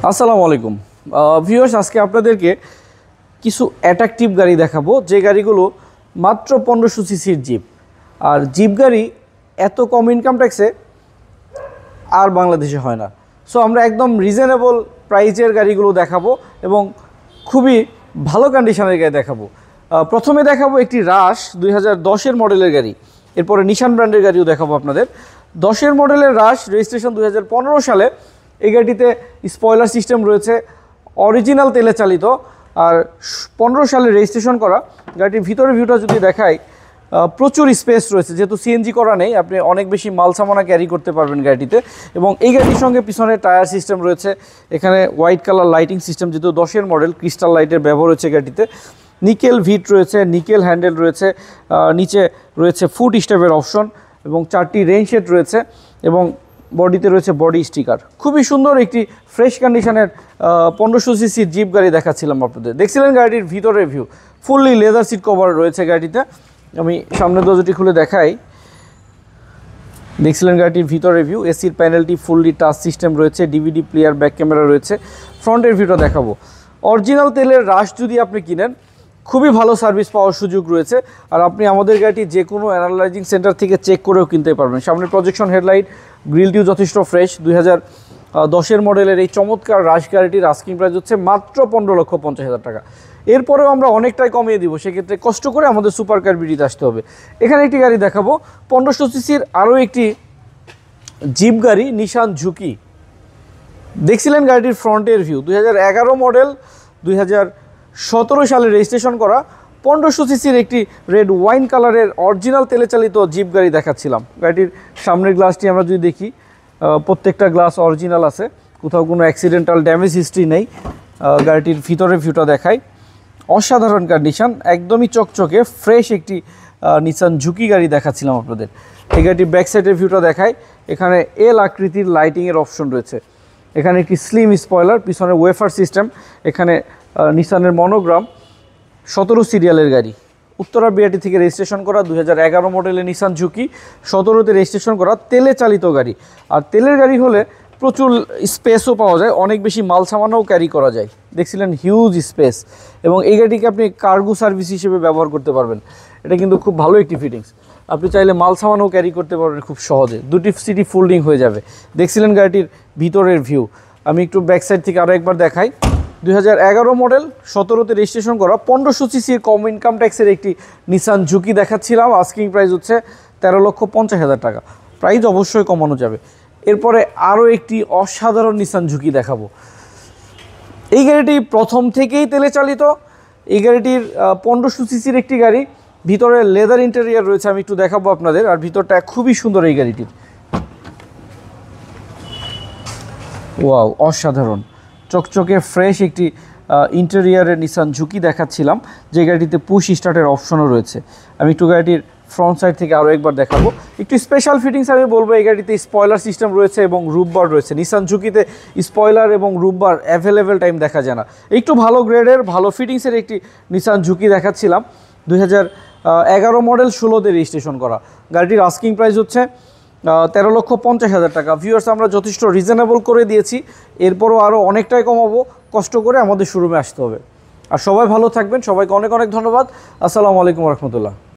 আসসালামু আলাইকুম ভিউয়ার্স, আজকে আপনাদেরকে কিছু অ্যাট্রাকটিভ গাড়ি দেখাবো যে গাড়িগুলো মাত্র 1500 সিসির জিপ। আর জিপ গাড়ি এত কম ইনকাম ট্যাক্সে আর বাংলাদেশে হয় না। সো আমরা একদম রিজনেবল প্রাইজের গাড়িগুলো দেখাবো এবং খুবই ভালো কন্ডিশনের গাড়ি দেখাবো। প্রথমে দেখাবো একটি রাশ 2010-এর মডেলের গাড়ি, এরপরে নিশান ব্র্যান্ডের গাড়িও দেখাবো আপনাদের। 10-এর মডেলের রাশ, রেজিস্ট্রেশন 2015 সালে। এই গাড়িটিতে স্পয়লার সিস্টেম রয়েছে, অরিজিনাল তেলে চালিত, আর 15 সালে রেজিস্ট্রেশন করা। গাড়িটির ভিতরের ভিউটা যদি দেখাই, প্রচুর স্পেস রয়েছে, যেহেতু সিএনজি করা নেই, আপনি অনেক বেশি মাল সামানা ক্যারি করতে পারবেন গাড়িটিতে। এবং এই গাড়ির সঙ্গে পিছনে টায়ার সিস্টেম রয়েছে, এখানে হোয়াইট কালার লাইটিং সিস্টেম, যেহেতু 10-এর মডেল, ক্রিস্টাল লাইটের ব্যবহার হয়েছে গাড়িতে। নিকেল ভিট রয়েছে, নিকেল হ্যান্ডেল রয়েছে, নিচে রয়েছে ফুট স্টেপের অপশন এবং 4টি রেইন শেড রয়েছে এবং বডিতে রয়েছে বডি স্টিকার। খুবই সুন্দর একটি ফ্রেশ কন্ডিশনের 1500 সিসির জিপ গাড়ি দেখাচ্ছিলাম আপনাদের। দেখছিলেন গাড়িটির ভিতরের view, fully leather seat cover রয়েছে গাড়িতে। আমি সামনের দরজাটি খুলে দেখাই। দেখছিলেন গাড়িটির ভিতরের ভিউ, এসির প্যানেলটি ফুললি টাচ সিস্টেম রয়েছে, ডিভিডি প্লেয়ার, ব্যাক ক্যামেরা রয়েছে। ফ্রন্টের ভিউটা দেখাবো। অরিজিনাল তেলের রাশ যদি আপনি কিনেন, খুবই ভালো সার্ভিস পাওয়ার সুযোগ রয়েছে। আর আপনি আমাদের গাড়িটি যে কোনো অ্যানালাইজিং সেন্টার থেকে চেক করেও কিনতে পারবেন। সামনে প্রজেকশন হেডলাইট, গ্রিলটিও যথেষ্ট ফ্রেশ। 2010-এর মডেলের এই চমৎকার রাশ গাড়িটির আস্কিং প্রাইস হচ্ছে মাত্র 15,50,000 টাকা। এরপরেও আমরা অনেকটাই কমিয়ে দিব, সেক্ষেত্রে কষ্ট করে আমাদের সুপার কার বিডিতে আসতে হবে। এখানে একটি গাড়ি দেখাবো 1500 সিসির আরও একটি জিপ গাড়ি, নিশান ঝুঁকি। দেখছিলেন গাড়িটির ফ্রন্টের ভিউ, 2011 মডেল, 2017 সালে রেজিস্ট্রেশন করা 1500 সিসির একটি রেড ওয়াইন কালারের অরিজিনাল তেলে চালিত জিপ গাড়ি দেখাচ্ছিলাম। গাড়িটির সামনের গ্লাসটি আমরা যদি দেখি, প্রত্যেকটা গ্লাস অরিজিনাল আছে, কোথাও কোনো অ্যাক্সিডেন্টাল ড্যামেজ হিস্ট্রি নেই। গাড়িটির ভিতরের ভিউটা দেখাই, অসাধারণ কন্ডিশন, একদমই চকচকে ফ্রেশ একটি নিসান ঝুঁকি গাড়ি দেখাচ্ছিলাম আপনাদের। এই গাড়িটির ব্যাক সাইডের ভিউটা দেখাই। এখানে এল আকৃতির লাইটিংয়ের অপশন রয়েছে, এখানে একটি স্লিম স্পয়লার, পিছনে ওয়েফার সিস্টেম, এখানে নিসানের মনোগ্রাম। 17 সিরিয়ালের গাড়ি, উত্তরা বিআরটি থেকে রেজিস্ট্রেশন করা, 2011 মডেলের নিসান ঝুঁকি, 17তে রেজিস্ট্রেশন করা, তেলে চালিত গাড়ি। আর তেলের গাড়ি হলে প্রচুর স্পেসও পাওয়া যায়, অনেক বেশি মাল সামানও ক্যারি করা যায়। দেখছিলেন হিউজ স্পেস, এবং এই গাড়িটিকে আপনি কার্গো সার্ভিস হিসেবে ব্যবহার করতে পারবেন। এটা কিন্তু খুব ভালো একটি ফিটিংস, আপনি চাইলে মাল সামানও ক্যারি করতে পারবেন খুব সহজে। দুটি সিটি ফোল্ডিং হয়ে যাবে। দেখছিলেন গাড়িটির ভিতরের ভিউ, আমি একটু ব্যাক সাইড থেকে আরও একবার দেখাই। 2011 মডেল, 17তে রেজিস্ট্রেশন করা, 1500 সিসির কম ইনকাম ট্যাক্সের একটি নিসান ঝুঁকি দেখাচ্ছিলাম। আস্কিং প্রাইস হচ্ছে 13,50,000 টাকা। প্রাইস অবশ্যই কমানো যাবে। এরপরে আরও একটি অসাধারণ নিসান ঝুঁকি দেখাবো। এই গাড়িটি প্রথম থেকেই তেলে চালিত। এই গাড়িটির 1500 সিসির একটি গাড়ি, ভিতরে লেদার ইন্টেরিয়ার রয়েছে, আমি একটু দেখাবো আপনাদের। আর ভিতরটা খুবই সুন্দর এই গাড়িটির, ওয়াও, অসাধারণ চকচকে ফ্রেশ একটি ইন্টেরিয়ারের নিসান ঝুঁকি দেখাচ্ছিলাম, যে গাড়িটিতে পুশ স্টার্টের অপশনও রয়েছে। আমি একটু গাড়িটির ফ্রন্ট সাইড থেকে আরও একবার দেখাবো। একটু স্পেশাল ফিটিংস আমি বলবো, এই গাড়িতে স্পয়লার সিস্টেম রয়েছে এবং রুফবার রয়েছে। নিসান ঝুঁকিতে স্পয়লার এবং রুফবার অ্যাভেলেবেল টাইম দেখা যায় না। একটু ভালো গ্রেডের, ভালো ফিটিংসের একটি নিসান ঝুঁকি দেখাচ্ছিলাম। 2011 মডেল, 16তে রেজিস্ট্রেশন করা। গাড়িটির আস্কিং প্রাইস হচ্ছে 13,50,000 টাকা। ভিউয়ার্স, আমরা যথেষ্ট রিজনেবল করে দিয়েছি, এরপরও আরও অনেকটাই কমাবো। কষ্ট করে আমাদের শোরুমে আসতে হবে। আর সবাই ভালো থাকবেন, সবাইকে অনেক অনেক ধন্যবাদ। আসসালামু আলাইকুম রহমতুল্লাহ।